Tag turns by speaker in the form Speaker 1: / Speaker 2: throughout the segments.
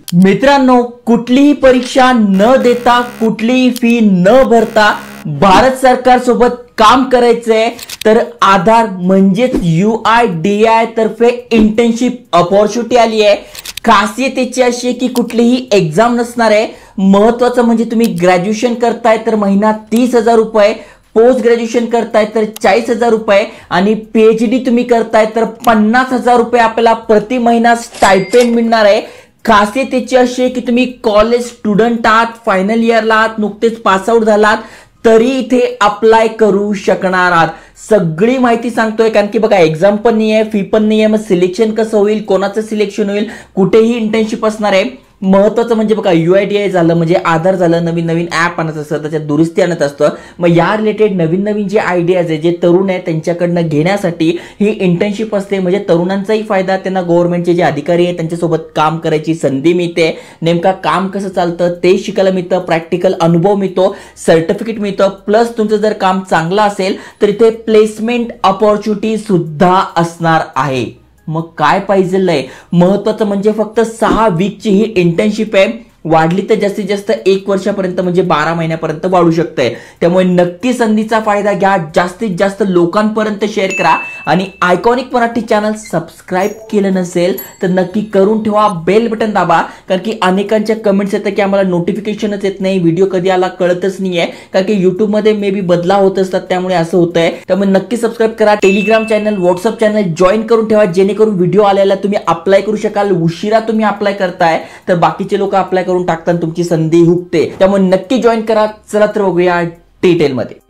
Speaker 1: मित्रांनो, कुठलीही परीक्षा न देता कुठलीही फी न भरता भारत सरकार सोबत काम करायचंय तर आधार म्हणजेच UIDAI तर्फे इंटर्नशिप अपॉर्च्युनिटी आली आहे। खासियत याची अशी आहे की कुठलीही एग्जाम नसणार आहे। महत्त्वाचं म्हणजे तुम्ही ग्रॅज्युएशन करताय तर महिना 30,000 रुपये, पोस्ट ग्रॅज्युएशन करताय तर 40,000 रुपये आणि PhD तुम्ही करताय तर 50,000 रुपये आपल्याला प्रति महिना स्टायपेंड मिळणार आहे। खासियत याची अशी आहे की तुम्ही कॉलेज स्टुडंट आहात, फायनल इयरला आहात, नुकतेच पास आउट झालात तरी इथे अप्लाय करू शकणार आहात। सगळी माहिती सांगतोय कारण की बघा एक्झाम पण नाहीये, फी पण नाहीये, मग सिलेक्शन कसं होईल, कोणाचं सिलेक्शन होईल, कुठेही इंटर्नशिप असणार आहे। महत्त्वाचं म्हणजे बघा UIDAI झालं म्हणजे आधार झालं, नवीन नवीन ॲप आणत असतं, त्याच्यात दुरुस्ती आणत असतं। मग या रिलेटेड नवीन नवीन जे आयडियाज आहे, जे तरुण आहे त्यांच्याकडनं घेण्यासाठी ही इंटर्नशिप असते। म्हणजे तरुणांचाही फायदा, त्यांना गव्हर्नमेंटचे जे अधिकारी आहेत त्यांच्यासोबत काम करायची संधी मिळते, नेमका काम कसं चालतं ते शिकायला मिळतं, प्रॅक्टिकल अनुभव मिळतो, सर्टिफिकेट मिळतं, प्लस तुमचं जर काम चांगलं असेल तर इथे प्लेसमेंट अपॉर्च्युनिटी सुद्धा असणार आहे। मग काय पाहिजे, महत्त्वाचं म्हणजे फक्त 6 वीकची ही इंटर्नशिप आहे, वाढली तर जास्तीत जास्त 1 वर्षापर्यंत म्हणजे 12 महिन्यापर्यंत वाढू शकते। त्यामुळे नक्की संधीचा फायदा घ्या, जास्तीत जास्त लोकांपर्यंत शेअर करा आणि आयकॉनिक मराठी चॅनल सबस्क्राइब केलं नसेल तर नक्की करून ठेवा, बेल बटन दाबा, कारण की अनेकांच्या कमेंट्स येतात की आम्हाला नोटिफिकेशनच येत नाही, व्हिडिओ कधी आला कळतच नाहीये, कारण की YouTube मध्ये मे बी बदलाव होत असतात त्यामुळे असं होतंय। त्यामुळे नक्की सबस्क्राइब करा, Telegram channel, WhatsApp channel join करून ठेवा जेणेकरून व्हिडिओ आलेला तुम्ही अप्लाय करू शकाल। उशिरा तुम्ही अप्लाय करताय तर बाकीचे लोक अप्लाय करून टाकताना तुमची संधी हुकते, त्यामुळे नक्की जॉईन करा। चला तर बघूया डिटेल मध्ये।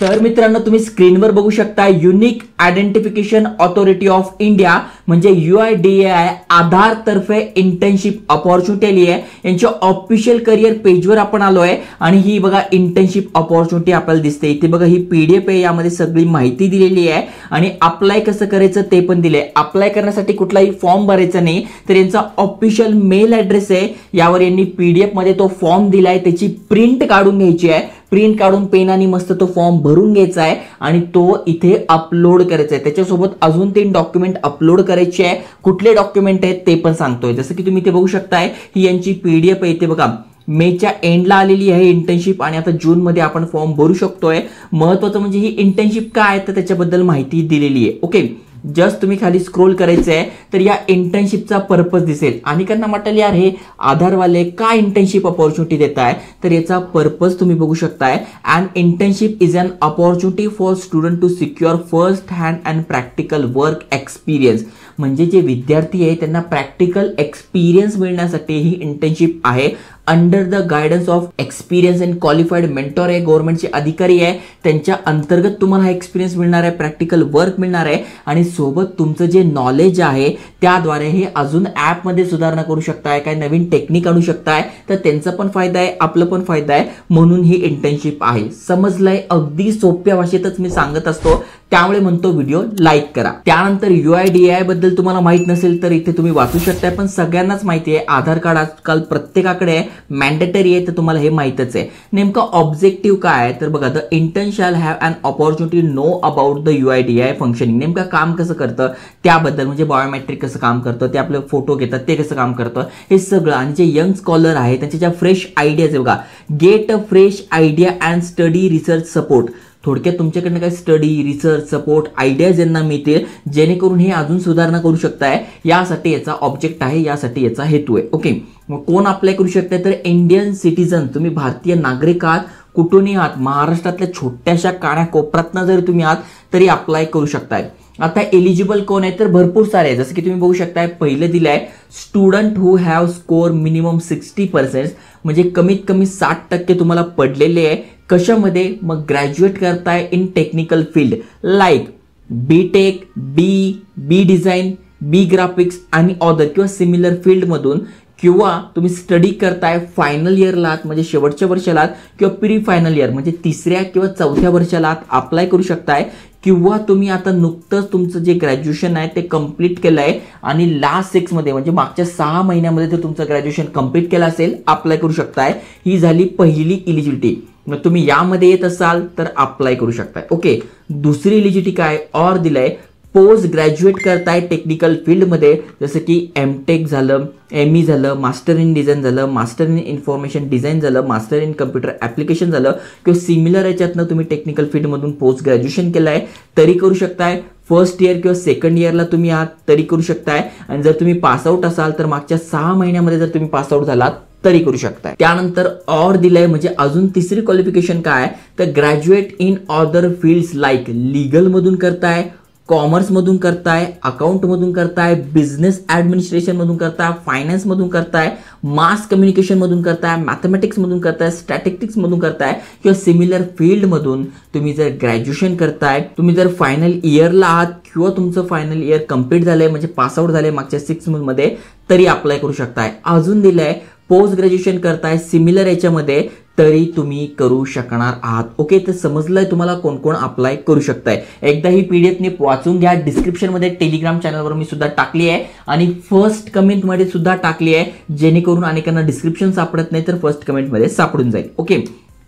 Speaker 1: तर मित्रांनो, तुम्ही स्क्रीनवर बघू शकता unique identification authority of India म्हणजे UIDAI आधार तर्फे इंटर्नशिप अपॉर्च्युनिटी आली आहे। यांच्या ऑफिशियल करिअर पेजवर आपण आलोय आणि ही बघा इंटर्नशिप अपॉर्च्युनिटी आपल्याला दिसते। इथे बघा ही PDF आहे, यामध्ये सगळी माहिती दिलेली आहे आणि अप्लाय कसं करायचं ते पण दिले। अप्लाय करण्यासाठी कुठलाही फॉर्म भरायचा नाही, तर यांचा ऑफिशियल मेल ॲड्रेस आहे, यावर यांनी PDF मध्ये तो फॉर्म दिलाय, त्याची प्रिंट काढून घ्यायची आहे, प्रिंट काढून पेनाने मस्त तो फॉर्म भरून घ्यायचा आहे आणि तो इथे अपलोड करायचा आहे। त्याच्यासोबत अजून 3 डॉक्युमेंट अपलोड करायचे आहे। कुठले डॉक्युमेंट आहेत ते पण सांगतोय, जसं की तुम्ही इथे बघू शकताय ही यांची PDF आहे, इथे बघा मेच्या एंडला आलेली आहे इंटर्नशिप आणि आता जून मध्ये आपण फॉर्म भरू शकतोय। महत्त्वाचं म्हणजे ही इंटर्नशिप काय आहे तर त्याच्याबद्दल माहिती दिलेली आहे। ओके, जस्ट तुम्ही खाली स्क्रोल करायचं आहे तर या इंटर्नशिपचा पर्पज दिसेल। आणि त्यांना म्हटलं यार हे आधारवाले काय इंटर्नशिप अपॉर्च्युनिटी देत आहे, तर याचा पर्पज तुम्ही बघू शकताय। And internship is an opportunity for student to secure first hand and practical work experience, म्हणजे जे विद्यार्थी आहे त्यांना प्रॅक्टिकल एक्सपिरियन्स मिळण्यासाठी ही इंटर्नशिप आहे। Under the guidance of experience and qualified mentor आहे, गव्हर्नमेंटचे अधिकारी आहे, त्यांच्या अंतर्गत तुम्हाला हा एक्सपिरियन्स मिळणार आहे, प्रॅक्टिकल वर्क मिळणार आहे आणि सोबत तुमचं जे नॉलेज आहे त्याद्वारे हे अजून ॲपमध्ये सुधारणा करू शकताय, काय नवीन टेक्निक आणू शकताय, तर त्यांचा पण फायदा आहे, आपलं पण फायदा आहे, म्हणून ही इंटर्नशिप आहे। समजलंय? अगदी सोप्या भाषेतच मी सांगत असतो, त्यामुळे म्हणतो व्हिडिओ लाईक करा। त्यानंतर UIDAI बद्दल तुम्हाला माहित नसेल तर इथे तुम्ही वाचू शकताय, पण सगळ्यांनाच माहिती आहे, आधार कार्ड आजकाल प्रत्येकाकडे आहे, मॅन्डेटरी आहे, तर तुम्हाला हे माहितच आहे। नेमका ऑब्जेक्टिव्ह काय आहे तर बघा, the intern shall have an opportunity know about the UIDAI functioning, नेमका काम कसं करतं त्याबद्दल, म्हणजे बायोमेट्रिक कसं काम करतं, ते आपले फोटो घेतात ते कसं काम करतं हे सगळं। आणि जे यंग स्कॉलर आहे त्यांच्या ज्या फ्रेश आयडियाज आहे बघा, get a fresh idea and study research support, थोडक्यात तुमच्याकडनं काय स्टडी, रिसर्च, सपोर्ट, आयडियाज यांना मिळतील जेणेकरून हे अजून सुधारणा करू शकताय, यासाठी याचा ऑब्जेक्ट आहे, यासाठी याचा हेतू आहे। ओके, मग कोण अप्लाय करू शकताय तर इंडियन सिटीजन, तुम्ही भारतीय नागरिक आहात, कुठूनही आहात, महाराष्ट्रातल्या छोट्याशा कानाकोपऱ्यातनं जरी तुम्ही आहात तरी अप्लाय करू शकताय। आता एलिजिबल कोण आहे तर भरपूर सारे आहे, जसं की तुम्ही बघू शकताय पहिलं दिलंय student who have score minimum 60%, म्हणजे कमीत कमी 60% तुम्हाला पडलेले आहे। कशामध्ये? मग ग्रॅज्युएट करताय in technical field like BTech, be design, B graphics आणि अदर किंवा सिमिलर फील्डमधून, किंवा तुम्ही स्टडी करताय फायनल इयरला आहात म्हणजे शेवटच्या वर्षाला किंवा प्री फायनल इयर म्हणजे 3ऱ्या किंवा 4थ्या वर्षाला अप्लाय करू शकताय, किंवा तुम्ही आता नुकतंच तुमचं जे ग्रॅज्युएशन आहे ते कंप्लीट केलं आहे आणि लास्ट 6 मध्ये म्हणजे मागच्या 6 महिन्यामध्ये जर तुमचं ग्रॅज्युएशन कंप्लीट केलं असेल अप्लाय करू शकताय. ही झाली पहिली इलिजिबिलिटी. मग तुम्ही यामध्ये येत असाल तर अप्लाय करू शकताय. ओके, दुसरी इलिजिबिलिटी काय और दिलंय, पोस्ट ग्रॅज्युएट करताय टेक्निकल फील्डमध्ये, जसं की एमटेक झालं, ME झालं, मास्टर इन डिझाईन झालं, मास्टर इन इन्फॉर्मेशन डिझाईन झालं, मास्टर इन कम्प्युटर ॲप्लिकेशन झालं किंवा सिमिलर याच्यातनं तुम्ही टेक्निकल फील्डमधून पोस्ट ग्रॅज्युएशन केलं आहे तरी करू शकताय. फर्स्ट इयर किंवा सेकंड इयरला तुम्ही आहात तरी करू शकताय. आणि जर तुम्ही पासआउट असाल तर मागच्या 6 महिन्यामध्ये जर तुम्ही पासआउट झालात तरी करू शकताय. त्यानंतर और दिलंय म्हणजे अजून तिसरी क्वालिफिकेशन काय तर graduate in other fields like legal मधून करताय, कॉमर्स मधून करताय, अकाउंट मधून करताय, बिझनेस ऍडमिनिस्ट्रेशन मधून करताय, फायनान्स मधून करताय, मास कम्युनिकेशन मधून करताय, मॅथमॅटिक्स मधून करताय, स्टॅटिस्टिक्स मधून करताय किंवा सिमिलर फील्ड मधून तुम्ही जर ग्रॅज्युएशन करताय, तुम्ही जर फायनल इयरला आहात किंवा तुमचं फायनल इयर कंप्लीट झालंय म्हणजे पासआउट झालंय मागच्या 6 मंथमध्ये तरी अप्लाय करू शकताय. अजून दिलंय पोस्ट ग्रॅज्युएशन करताय सिमिलर याच्यामध्ये तरी तुम्ही करू शकणार आहात. ओके, तर समजलंय तुम्हाला कोण कोण अप्लाय करू शकताय. एकदा ही पीडीएफ वाचून घ्या. डिस्क्रिप्शन मध्ये टेलिग्राम चॅनलवर मी सुद्धा टाकली आहे आणि फर्स्ट कमेंट मध्ये सुद्धा टाकली आहे जेणेकरून अनेकांना डिस्क्रिप्शन सापडत नाही तर फर्स्ट कमेंट मध्ये सापडून जाईल. ओके,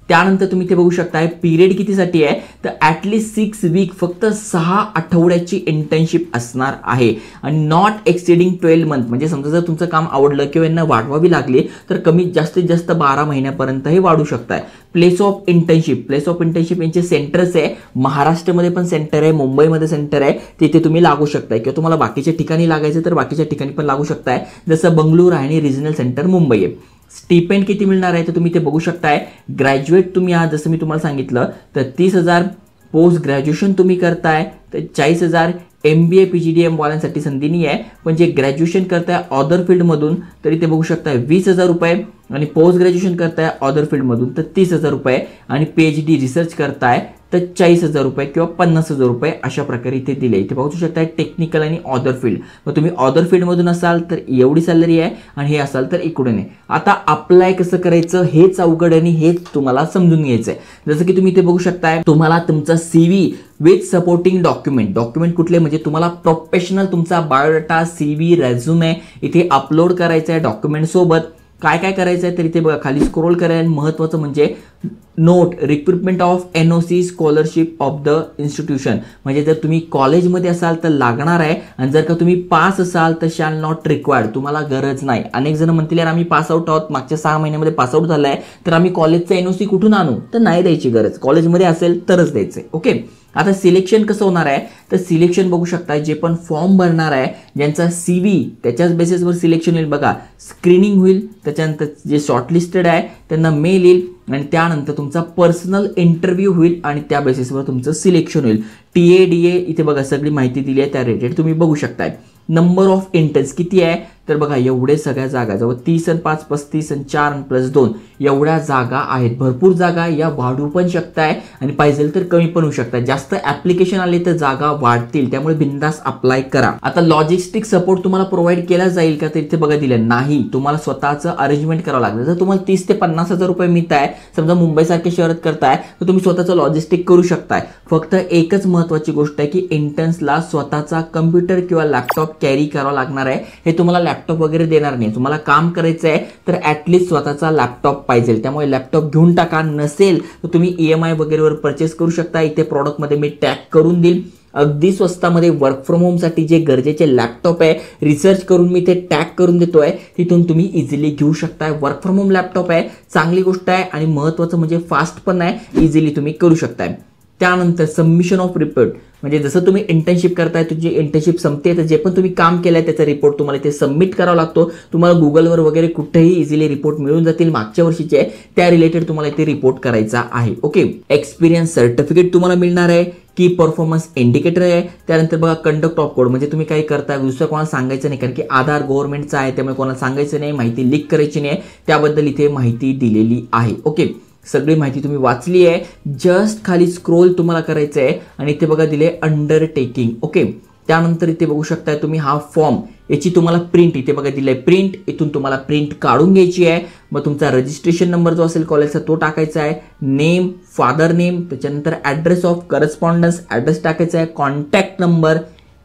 Speaker 1: त्यानंतर तुम्ही ते बघू शकताय पिरियड कितीसाठी आहे तर ॲटलिस्ट 6 वीक, फक्त 6 आठवड्याची इंटर्नशिप असणार आहे आणि नॉट एक्सिडिंग 12 मंथ. म्हणजे समजा जर तुमचं काम आवडलं किंवा यांना वाढवावी लागली तर कमीत जास्तीत जास्त 12 महिन्यापर्यंत हे वाढू शकताय. प्लेस ऑफ इंटर्नशिप यांचे सेंटर्स आहे. महाराष्ट्रामध्ये पण सेंटर आहे, मुंबईमध्ये सेंटर आहे, तिथे तुम्ही लागू शकताय किंवा तुम्हाला बाकीच्या ठिकाणी लागायचं तर बाकीच्या ठिकाणी पण लागू शकताय. जसं बंगळूर आहे आणि रिजनल सेंटर मुंबई आहे. स्टिपेंड किती मिळणार आहे तर तुम्ही ते बघू शकताय. ग्रॅज्युएट तुम्ही आहात जसं मी तुम्हाला सांगितलं तर 30,000, पोस्ट ग्रॅज्युएशन तुम्ही करताय तर 40,000. MBA PGDM वाल्यांसाठी संधी नाही आहे, पण जे ग्रॅज्युएशन करताय अदर फील्डमधून तरी ते बघू शकताय 20,000 रुपये आणि पोस्ट ग्रॅज्युएशन करताय अदर फील्डमधून तर 30,000 रुपये आणि PhD रिसर्च करताय तर 40,000 रुपये किंवा 50,000 रुपये अशा प्रकारे इथे दिले. इथे बघू शकताय टेक्निकल आणि अदर फील्ड. मग तुम्ही अदर फील्डमधून असाल तर एवढी सॅलरी आहे आणि हे असाल तर इकडून आहे. आता अप्लाय कसं करायचं हेच अवघड आणि हेच तुम्हाला समजून घ्यायचंय. जसं की तुम्ही इथे बघू शकताय तुम्हाला तुमचा CV विथ सपोर्टिंग डॉक्युमेंट कुठले म्हणजे तुम्हाला प्रोफेशनल तुमचा बायोडाटा, CV, रेझ्युमे इथे अपलोड करायचा आहे. डॉक्युमेंट सोबत काय काय करायचं आहे तर इथे बघा खाली स्क्रोल करायला. महत्त्वाचं म्हणजे note recruitment of NOC scholarship of the institution. म्हणजे जर तुम्ही कॉलेजमध्ये असाल तर लागणार आहे आणि जर का तुम्ही पास असाल तर शॅल नॉट रिक्वायर्ड, तुम्हाला गरज नाही. अनेक जण म्हणतील यार आम्ही पास आउट आहोत, मागच्या 6 महिन्यामध्ये पास आउट झालाय तर आम्ही कॉलेजचा NOC कुठून आणू, तर नाही द्यायची गरज, कॉलेजमध्ये असेल तरच द्यायचे. ओके, आता सिलेक्शन कसं होणार आहे तर सिलेक्शन बघू शकता जे पण फॉर्म भरणार आहे ज्यांचा CV त्याच्याच बेसिसवर सिलेक्शन होईल. बघा स्क्रीनिंग होईल, त्याच्यानंतर जे शॉर्टलिस्टेड आहे त्यांना मेल येईल आणि त्यानंतर तुमचा पर्सनल इंटरव्ह्यू होईल आणि त्या बेसिसवर तुमचं सिलेक्शन होईल. TA DA इथे बघा सगळी माहिती दिली आहे, त्या रिलेटेड तुम्ही बघू शकताय. नंबर ऑफ इंटर्न्स किती आहे तर बघा एवढे सगळ्या जागा, जवळ 30 आणि 5 35 आणि 4 आणि +2 एवढ्या जागा आहेत. भरपूर जागा, या वाढू पण शकताय आणि पाहिजे तर कमी पण होऊ शकतात. जास्त ऍप्लिकेशन आले तर जागा वाढतील, त्यामुळे बिंदास अप्लाय करा. आता लॉजिस्टिक सपोर्ट तुम्हाला प्रोव्हाइड केला जाईल का तर इथे बघा दिलं नाही, तुम्हाला स्वतःचं अरेंजमेंट करावं लागतं. जर तुम्हाला 30 ते 50,000 रुपये मिळत आहे, समजा मुंबई सारख्या शहरात करताय तर तुम्ही स्वतःचं लॉजिस्टिक करू शकताय. फक्त एकच महत्वाची गोष्ट आहे की इंटर्न्सला स्वतःचा कम्प्युटर किंवा लॅपटॉप कॅरी करावा लागणार आहे. हे तुम्हाला लॅपटॉप वगैरे देणार नाही. तुम्हाला काम करायचं आहे तर ऍटलिस्ट स्वतःचा लॅपटॉप पाहिजे, त्यामुळे लॅपटॉप घेऊन टाका. नसेल तर तुम्ही EMI वगैरेवर परचेस करू शकता. इथे प्रॉडक्टमध्ये मी टॅग करून देईल. अगदी स्वस्तामध्ये वर्क फ्रॉम होम साठी जे गरजेचे लॅपटॉप आहे रिसर्च करून मी ते टॅग करून देतोय, तिथून तुम्ही इझिली घेऊ शकताय. वर्क फ्रॉम होम लॅपटॉप आहे, चांगली गोष्ट आहे आणि महत्वाचं म्हणजे फास्ट पण आहे, इझिली तुम्ही करू शकताय. त्यानंतर सबमिशन ऑफ रिपोर्ट म्हणजे जसं तुम्ही इंटर्नशिप करताय, तुझी इंटर्नशिप संपते तर जे पण तुम्ही काम केलंय त्याचा रिपोर्ट तुम्हाला इथे सबमिट करावा लागतो. तुम्हाला गुगलवर वगैरे कुठेही इझिली रिपोर्ट मिळून जातील. मागच्या वर्षीचे त्या रिलेटेड तुम्हाला इथे रिपोर्ट करायचा आहे. ओके, एक्सपिरियन्स सर्टिफिकेट तुम्हाला मिळणार आहे. की परफॉर्मन्स इंडिकेटर आहे. त्यानंतर बघा कंडक्ट ऑफ कोड म्हणजे तुम्ही काही करताय दुसरं कोणाला सांगायचं नाही, कारण की आधार गव्हर्नमेंटचा आहे त्यामुळे कोणाला सांगायचं नाही, माहिती लीक करायची नाही, त्याबद्दल इथे माहिती दिलेली आहे. ओके, सगळी माहिती तुम्ही वाचली आहे. जस्ट खाली स्क्रोल तुम्हाला करायचं आहे आणि इथे बघा दिले अंडरटेकिंग. ओके, त्यानंतर इथे बघू शकताय तुम्ही हा फॉर्म याची तुम्हाला प्रिंट इथे बघा दिलंय प्रिंट, इथून तुम्हाला प्रिंट काढून घ्यायची आहे. मग तुमचा रजिस्ट्रेशन नंबर जो असेल कॉलेजचा तो टाकायचा आहे, नेम, फादर नेम, त्याच्यानंतर ऍड्रेस ऑफ करस्पॉन्डन्स ऍड्रेस टाकायचा आहे, कॉन्टॅक्ट नंबर,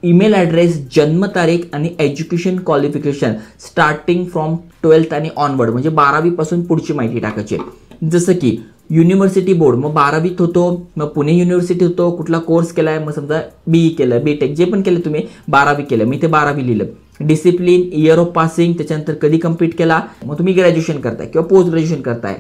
Speaker 1: ईमेल ॲड्रेस, जन्मतारीख आणि education qualification starting from 12th आणि ऑनवर्ड म्हणजे 12वी पासून पुढची माहिती टाकायची आहे. जसं की युनिव्हर्सिटी बोर्ड, मग 12वीत होतो, मग पुणे युनिव्हर्सिटी होतो, कुठला कोर्स केलाय, मग समजा बीई केलं, बीटेक जे पण केलं तुम्ही, 12वी केलं, मी ते 12वी लिहिलं. डिसिप्लिन, इयर ऑफ पासिंग, त्याच्यानंतर कधी कंप्लीट केला, मग तुम्ही ग्रॅज्युएशन करताय किंवा पोस्ट ग्रॅज्युएशन करताय,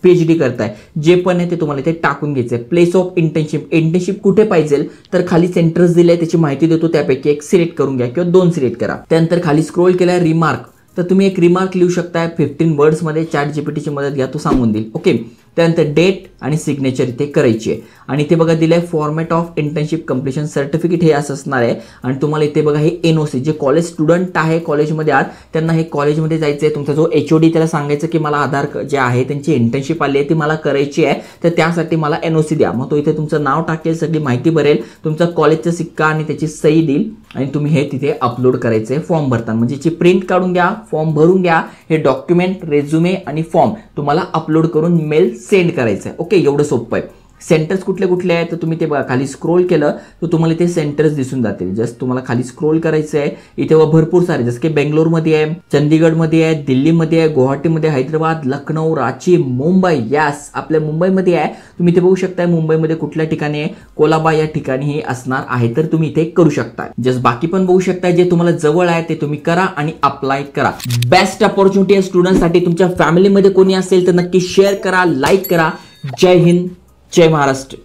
Speaker 1: PhD करताय, जे पण आहे ते तुम्हाला इथे टाकून घ्यायचंय. प्लेस ऑफ इंटर्नशिप, इंटर्नशिप कुठे पाहिजे तर खाली सेंटर्स दिले त्याची माहिती देतो, त्यापैकी एक सिलेक्ट करून घ्या किंवा 2 सिलेक्ट करा. त्यानंतर खाली स्क्रोल केलाय रिमार्क, तर तुम्ही एक रिमार्क लिहू शकताय 15 वर्ड्स मध्ये. ChatGPTची मदत घ्या, तो सांगून देईल. ओके, त्यानंतर डेट आणि सिग्नेचर इथे करायची आहे. आणि इथे बघा दिलंय format of internship completion certificate, हे असं असणार आहे. आणि तुम्हाला इथे बघा हे NOC, जे कॉलेज स्टुडंट आहे कॉलेजमध्ये आहात त्यांना हे कॉलेजमध्ये जायचं आहे. तुमचा जो HOD त्याला सांगायचं की मला आधार जे आहे त्यांची इंटर्नशिप आली आहे ती मला करायची आहे, तर त्यासाठी मला NOC द्या. मग तो इथे तुमचं नाव टाकेल, सगळी माहिती भरेल, तुमचा कॉलेजचा सिक्का आणि त्याची सही देईल आणि तुम्ही हे तिथे अपलोड करायचं आहे फॉर्म भरताना. म्हणजे याची प्रिंट काढून घ्या, फॉर्म भरून घ्या, हे डॉक्युमेंट, रेझ्युमे आणि फॉर्म तुम्हाला अपलोड करून मेल सेंड करायचं आहे. ओके, एवढं सोपं आहे. सेंटर्स कुठले कुठले आहेत तर तुम्ही ते बघा खाली स्क्रोल केलं तर तुम्हाला इथे सेंटर्स दिसून जातील. जस्ट तुम्हाला खाली स्क्रोल करायचं आहे. इथे भरपूर सारे, जसं की बेंगलोरमध्ये आहे, चंदीगडमध्ये आहे, दिल्लीमध्ये आहे, गुवाहाटीमध्ये, हैदराबाद, लखनौ, रांची, मुंबई, यास आपल्या मुंबईमध्ये आहे. तुम्ही इथे बघू शकता मुंबईमध्ये कुठल्या ठिकाणी आहे, कोलाबा या ठिकाणी हे असणार आहे, तर तुम्ही इथे करू शकता. जस्ट बाकी पण बघू शकता, जे तुम्हाला जवळ आहे ते तुम्ही करा आणि अप्लाय करा. बेस्ट अपॉर्च्युनिटी आहे स्टुडंटसाठी. तुमच्या फॅमिलीमध्ये कोणी असेल तर नक्की शेअर करा, लाईक करा. जय हिंद, जय महाराष्ट्र.